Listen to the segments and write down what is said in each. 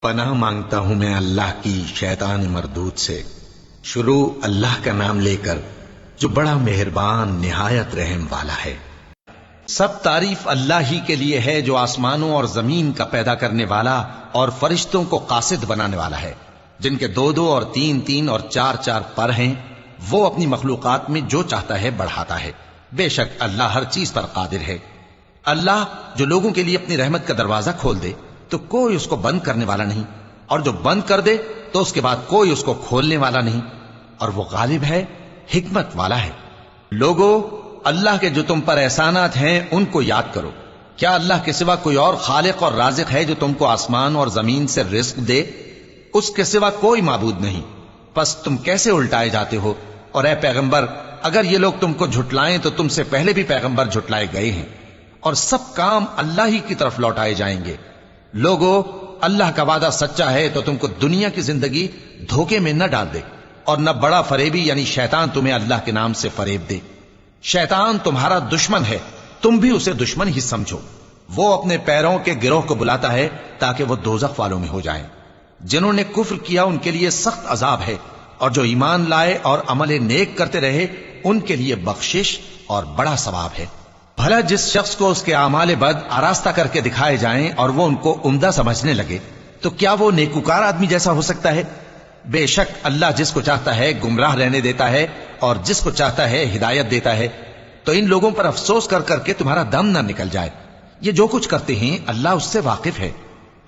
پناہ مانگتا ہوں میں اللہ کی شیطان مردود سے۔ شروع اللہ کا نام لے کر جو بڑا مہربان نہایت رحم والا ہے۔ سب تعریف اللہ ہی کے لیے ہے جو آسمانوں اور زمین کا پیدا کرنے والا اور فرشتوں کو قاصد بنانے والا ہے، جن کے 2 اور 3 اور 4 پر ہیں۔ وہ اپنی مخلوقات میں جو چاہتا ہے بڑھاتا ہے، بے شک اللہ ہر چیز پر قادر ہے۔ اللہ جو لوگوں کے لیے اپنی رحمت کا دروازہ کھول دے تو کوئی اس کو بند کرنے والا نہیں، اور جو بند کر دے تو اس کے بعد کوئی اس کو کھولنے والا نہیں، اور وہ غالب ہے، حکمت والا ہے۔ لوگو، اللہ کے جو تم پر احسانات ہیں ان کو یاد کرو۔ کیا اللہ کے سوا کوئی اور خالق اور رازق ہے جو تم کو آسمان اور زمین سے رزق دے؟ اس کے سوا کوئی معبود نہیں۔ پس تم کیسے الٹائے جاتے ہو؟ اور اے پیغمبر، اگر یہ لوگ تم کو جھٹلائیں تو تم سے پہلے بھی پیغمبر جھٹلائے گئے ہیں، اور سب کام اللہ ہی کی طرف لوٹائے جائیں گے۔ لوگو، اللہ کا وعدہ سچا ہے تو تم کو دنیا کی زندگی دھوکے میں نہ ڈال دے، اور نہ بڑا فریبی یعنی شیطان تمہیں اللہ کے نام سے فریب دے۔ شیطان تمہارا دشمن ہے، تم بھی اسے دشمن ہی سمجھو۔ وہ اپنے پیروں کے گروہ کو بلاتا ہے تاکہ وہ دوزخ والوں میں ہو جائیں۔ جنہوں نے کفر کیا ان کے لیے سخت عذاب ہے، اور جو ایمان لائے اور عمل نیک کرتے رہے ان کے لیے بخشش اور بڑا ثواب ہے۔ بھلا جس شخص کو اس کے اعمال بد آراستہ کر کے دکھائے جائیں اور وہ ان کو عمدہ سمجھنے لگے تو کیا وہ نیکوکار آدمی جیسا ہو سکتا ہے؟ بے شک اللہ جس کو چاہتا ہے گمراہ رہنے دیتا ہے اور جس کو چاہتا ہے ہدایت دیتا ہے۔ تو ان لوگوں پر افسوس کر کر کے تمہارا دم نہ نکل جائے۔ یہ جو کچھ کرتے ہیں اللہ اس سے واقف ہے،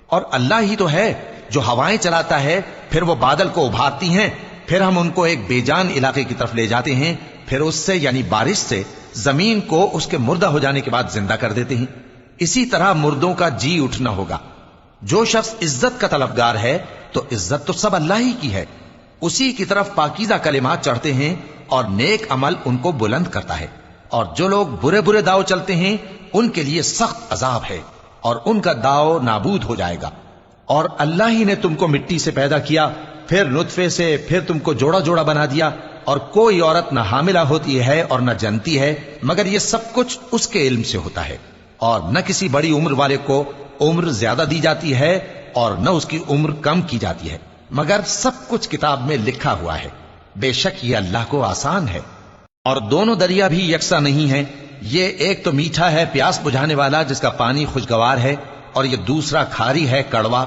اور اللہ ہی تو ہے جو ہوائیں چلاتا ہے، پھر وہ بادل کو ابھارتی ہیں، پھر ہم ان کو ایک بے جان علاقے کی طرف لے جاتے ہیں، پھر اس سے یعنی بارش سے زمین کو اس کے مردہ ہو جانے کے بعد زندہ کر دیتے ہیں۔ اسی طرح مردوں کا جی اٹھنا ہوگا۔ جو شخص عزت کا طلبگار ہے تو عزت تو سب اللہ ہی کی ہے، اسی کی طرف پاکیزہ کلمات چڑھتے ہیں اور نیک عمل ان کو بلند کرتا ہے۔ اور جو لوگ برے برے داؤ چلتے ہیں ان کے لیے سخت عذاب ہے، اور ان کا داؤ نابود ہو جائے گا۔ اور اللہ ہی نے تم کو مٹی سے پیدا کیا، پھر نطفے سے، پھر تم کو جوڑا جوڑا بنا دیا، اور کوئی عورت نہ حاملہ ہوتی ہے اور نہ جنتی ہے، مگر یہ سب کچھ اس کے علم سے ہوتا ہے۔ اور نہ کسی بڑی عمر والے کو عمر زیادہ دی جاتی ہے اور نہ اس کی عمر کم کی جاتی ہے، مگر سب کچھ کتاب میں لکھا ہوا ہے۔ بے شک یہ اللہ کو آسان ہے۔ اور دونوں دریا بھی یکساں نہیں ہیں، یہ ایک تو میٹھا ہے پیاس بجھانے والا جس کا پانی خوشگوار ہے، اور یہ دوسرا کھاری ہے کڑوا۔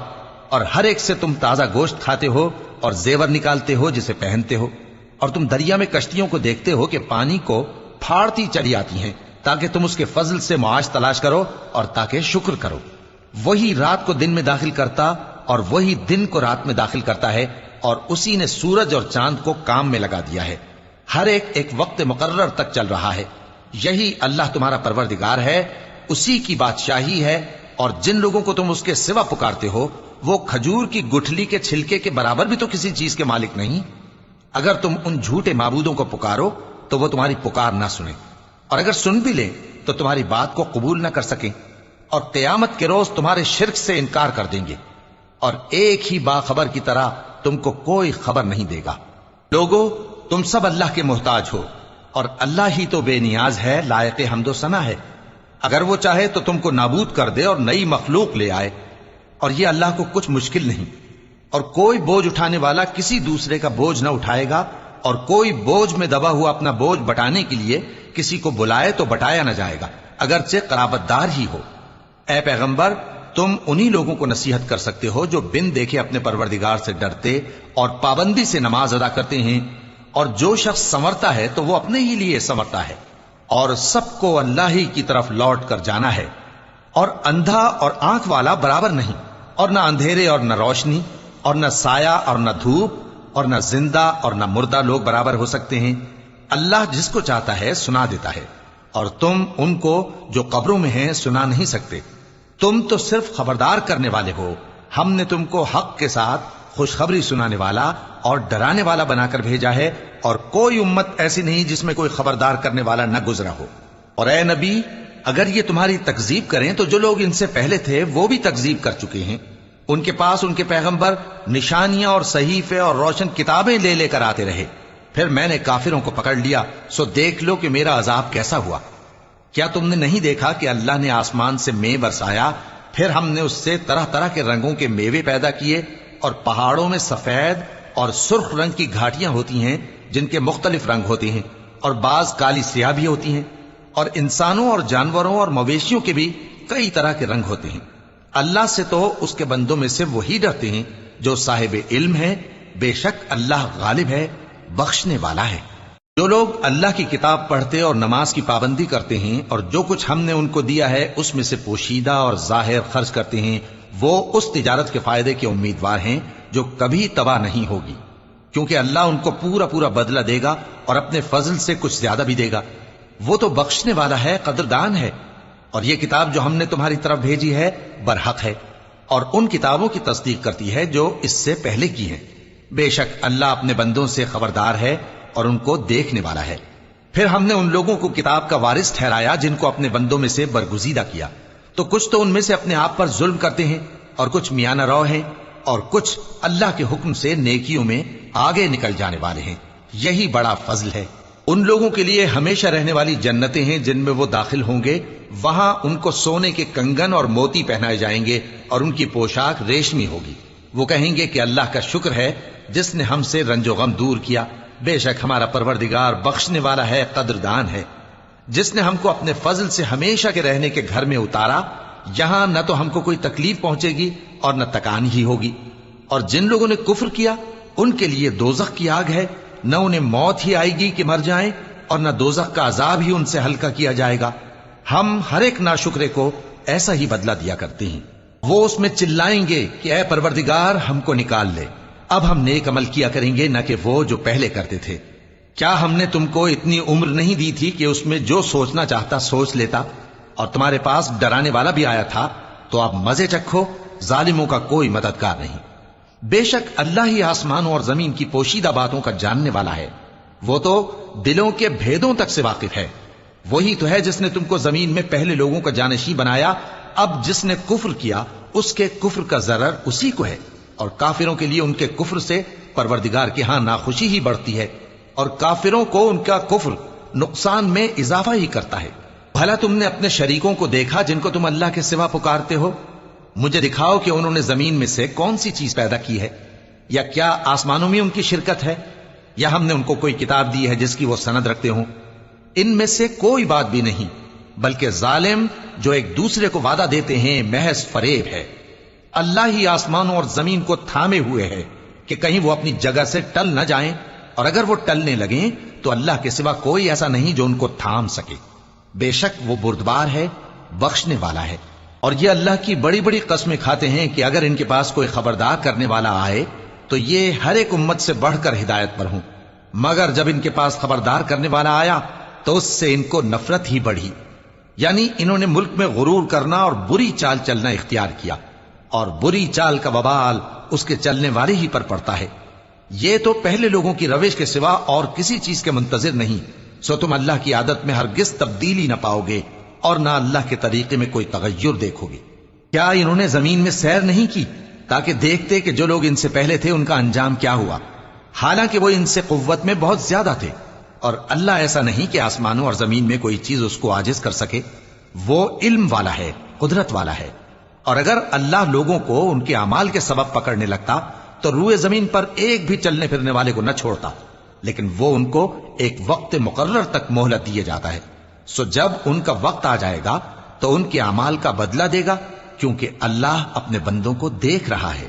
اور ہر ایک سے تم تازہ گوشت کھاتے ہو اور زیور نکالتے ہو جسے پہنتے ہو۔ اور تم دریا میں کشتیوں کو دیکھتے ہو کہ پانی کو پھاڑتی چلی آتی ہیں تاکہ تم اس کے فضل سے معاش تلاش کرو اور تاکہ شکر کرو۔ وہی رات کو دن میں داخل کرتا اور وہی دن کو رات میں داخل کرتا ہے، اور اسی نے سورج اور چاند کو کام میں لگا دیا ہے۔ ہر ایک ایک وقت مقرر تک چل رہا ہے۔ یہی اللہ تمہارا پروردگار ہے، اسی کی بادشاہی ہے۔ اور جن لوگوں کو تم اس کے سوا پکارتے ہو وہ کھجور کی گٹھلی کے چھلکے کے برابر بھی تو کسی چیز کے مالک نہیں۔ اگر تم ان جھوٹے معبودوں کو پکارو تو وہ تمہاری پکار نہ سنیں، اور اگر سن بھی لیں تو تمہاری بات کو قبول نہ کر سکیں، اور قیامت کے روز تمہارے شرک سے انکار کر دیں گے، اور ایک ہی باخبر کی طرح تم کو کوئی خبر نہیں دے گا۔ لوگو، تم سب اللہ کے محتاج ہو، اور اللہ ہی تو بے نیاز ہے، لائق حمد و ثنا ہے۔ اگر وہ چاہے تو تم کو نابود کر دے اور نئی مخلوق لے آئے، اور یہ اللہ کو کچھ مشکل نہیں۔ اور کوئی بوجھ اٹھانے والا کسی دوسرے کا بوجھ نہ اٹھائے گا، اور کوئی بوجھ میں دبا ہوا اپنا بوجھ بٹانے کے لیے کسی کو بلائے تو بٹایا نہ جائے گا، اگرچہ قرابت دار ہی ہو۔ اے پیغمبر، تم انہی لوگوں کو نصیحت کر سکتے ہو جو بن دیکھے اپنے پروردگار سے ڈرتے اور پابندی سے نماز ادا کرتے ہیں۔ اور جو شخص سنورتا ہے تو وہ اپنے ہی لیے سنورتا ہے، اور سب کو اللہ ہی کی طرف لوٹ کر جانا ہے۔ اور اندھا اور آنکھ والا برابر نہیں، اور نہ اندھیرے اور نہ روشنی، اور نہ سایہ اور نہ دھوپ، اور نہ زندہ اور نہ مردہ لوگ برابر ہو سکتے ہیں۔ اللہ جس کو چاہتا ہے سنا دیتا ہے، اور تم ان کو جو قبروں میں ہیں سنا نہیں سکتے۔ تم تو صرف خبردار کرنے والے ہو، ہم نے تم کو حق کے ساتھ خوشخبری سنانے والا اور ڈرانے والا بنا کر بھیجا ہے، اور کوئی امت ایسی نہیں جس میں کوئی خبردار کرنے والا نہ گزرا ہو۔ اور اے نبی، اگر یہ تمہاری تکذیب کریں تو جو لوگ ان سے پہلے تھے وہ بھی تکذیب کر چکے ہیں۔ ان کے پاس ان کے پیغمبر نشانیاں اور صحیفے اور روشن کتابیں لے لے کر آتے رہے، پھر میں نے کافروں کو پکڑ لیا، سو دیکھ لو کہ میرا عذاب کیسا ہوا۔ کیا تم نے نہیں دیکھا کہ اللہ نے آسمان سے مے برسایا پھر ہم نے اس سے طرح طرح کے رنگوں کے میوے پیدا کیے، اور پہاڑوں میں سفید اور سرخ رنگ کی گھاٹیاں ہوتی ہیں جن کے مختلف رنگ ہوتے ہیں، اور بعض کالی سیاہ بھی ہوتی ہیں، اور انسانوں اور جانوروں اور مویشیوں کے بھی کئی طرح کے رنگ ہوتے ہیں۔ اللہ سے تو اس کے بندوں میں سے وہی ڈرتے ہیں جو صاحب علم ہے، بے شک اللہ غالب ہے، بخشنے والا ہے۔ جو لوگ اللہ کی کتاب پڑھتے اور نماز کی پابندی کرتے ہیں اور جو کچھ ہم نے ان کو دیا ہے اس میں سے پوشیدہ اور ظاہر خرچ کرتے ہیں، وہ اس تجارت کے فائدے کے امیدوار ہیں جو کبھی تباہ نہیں ہوگی، کیونکہ اللہ ان کو پورا پورا بدلہ دے گا اور اپنے فضل سے کچھ زیادہ بھی دے گا۔ وہ تو بخشنے والا ہے، قدردان ہے۔ اور یہ کتاب جو ہم نے تمہاری طرف بھیجی ہے برحق ہے، اور ان کتابوں کی تصدیق کرتی ہے جو اس سے پہلے کی ہیں۔ بے شک اللہ اپنے بندوں سے خبردار ہے اور ان کو دیکھنے والا ہے۔ پھر ہم نے ان لوگوں کو کتاب کا وارث ٹھہرایا جن کو اپنے بندوں میں سے برگزیدہ کیا، تو کچھ تو ان میں سے اپنے آپ پر ظلم کرتے ہیں اور کچھ میانہ رو ہیں، اور کچھ اللہ کے حکم سے نیکیوں میں آگے نکل جانے والے ہیں۔ یہی بڑا فضل ہے۔ ان لوگوں کے لیے ہمیشہ رہنے والی جنتیں ہیں جن میں وہ داخل ہوں گے، وہاں ان کو سونے کے کنگن اور موتی پہنائے جائیں گے اور ان کی پوشاک ریشمی ہوگی۔ وہ کہیں گے کہ اللہ کا شکر ہے جس نے ہم سے رنج و غم دور کیا، بے شک ہمارا پروردگار بخشنے والا ہے، قدردان ہے۔ جس نے ہم کو اپنے فضل سے ہمیشہ کے رہنے کے گھر میں اتارا، یہاں نہ تو ہم کو کوئی تکلیف پہنچے گی اور نہ تکان ہی ہوگی۔ اور جن لوگوں نے کفر کیا ان کے لیے دوزخ کی آگ ہے، نہ انہیں موت ہی آئے گی کہ مر جائیں، اور نہ دوزخ کا عذاب ہی ان سے ہلکا کیا جائے گا۔ ہم ہر ایک ناشکرے کو ایسا ہی بدلہ دیا کرتے ہیں۔ وہ اس میں چلائیں گے کہ اے پروردگار ہم کو نکال لے، اب ہم نیک عمل کیا کریں گے نہ کہ وہ جو پہلے کرتے تھے۔ کیا ہم نے تم کو اتنی عمر نہیں دی تھی کہ اس میں جو سوچنا چاہتا سوچ لیتا، اور تمہارے پاس ڈرانے والا بھی آیا تھا؟ تو اب مزے چکھو، ظالموں کا کوئی مددگار نہیں۔ بے شک اللہ ہی آسمانوں اور زمین کی پوشیدہ باتوں کا جاننے والا ہے، وہ تو دلوں کے بھیدوں تک سے واقف ہے۔ وہی تو ہے جس نے تم کو زمین میں پہلے لوگوں کا جانشین بنایا، اب جس نے کفر کیا اس کے کفر کا ضرر اسی کو ہے، اور کافروں کے لیے ان کے کفر سے پروردگار کے ہاں ناخوشی ہی بڑھتی ہے، اور کافروں کو ان کا کفر نقصان میں اضافہ ہی کرتا ہے۔ بھلا تم نے اپنے شریکوں کو دیکھا جن کو تم اللہ کے سوا پکارتے ہو؟ مجھے دکھاؤ کہ انہوں نے زمین میں سے کون سی چیز پیدا کی ہے، یا کیا آسمانوں میں ان کی شرکت ہے، یا ہم نے ان کو کوئی کتاب دی ہے جس کی وہ سند رکھتے ہوں؟ ان میں سے کوئی بات بھی نہیں، بلکہ ظالم جو ایک دوسرے کو وعدہ دیتے ہیں محض فریب ہے۔ اللہ ہی آسمانوں اور زمین کو تھامے ہوئے ہے کہ کہیں وہ اپنی جگہ سے ٹل نہ جائیں، اور اگر وہ ٹلنے لگیں تو اللہ کے سوا کوئی ایسا نہیں جو ان کو تھام سکے۔ بے شک وہ بردبار ہے، بخشنے والا ہے۔ اور یہ اللہ کی بڑی بڑی قسمیں کھاتے ہیں کہ اگر ان کے پاس کوئی خبردار کرنے والا آئے تو یہ ہر ایک امت سے بڑھ کر ہدایت پر ہوں، مگر جب ان کے پاس خبردار کرنے والا آیا تو اس سے ان کو نفرت ہی بڑھی، یعنی انہوں نے ملک میں غرور کرنا اور بری چال چلنا اختیار کیا، اور بری چال کا وبال اس کے چلنے والے ہی پر پڑتا ہے۔ یہ تو پہلے لوگوں کی روش کے سوا اور کسی چیز کے منتظر نہیں، سو تم اللہ کی عادت میں ہرگز تبدیلی نہ پاؤ گے اور نہ اللہ کے طریقے میں کوئی تغیر دیکھو گے۔ کیا انہوں نے زمین میں سیر نہیں کی تاکہ دیکھتے کہ جو لوگ ان سے پہلے تھے ان کا انجام کیا ہوا، حالانکہ وہ ان سے قوت میں بہت زیادہ تھے؟ اور اللہ ایسا نہیں کہ آسمانوں اور زمین میں کوئی چیز اس کو عاجز کر سکے، وہ علم والا ہے، قدرت والا ہے۔ اور اگر اللہ لوگوں کو ان کے اعمال کے سبب پکڑنے لگتا تو روئے زمین پر ایک بھی چلنے پھرنے والے کو نہ چھوڑتا، لیکن وہ ان کو ایک وقت مقرر تک مہلت دیے جاتا ہے، سو جب ان کا وقت آ جائے گا تو ان کے اعمال کا بدلہ دے گا، کیونکہ اللہ اپنے بندوں کو دیکھ رہا ہے۔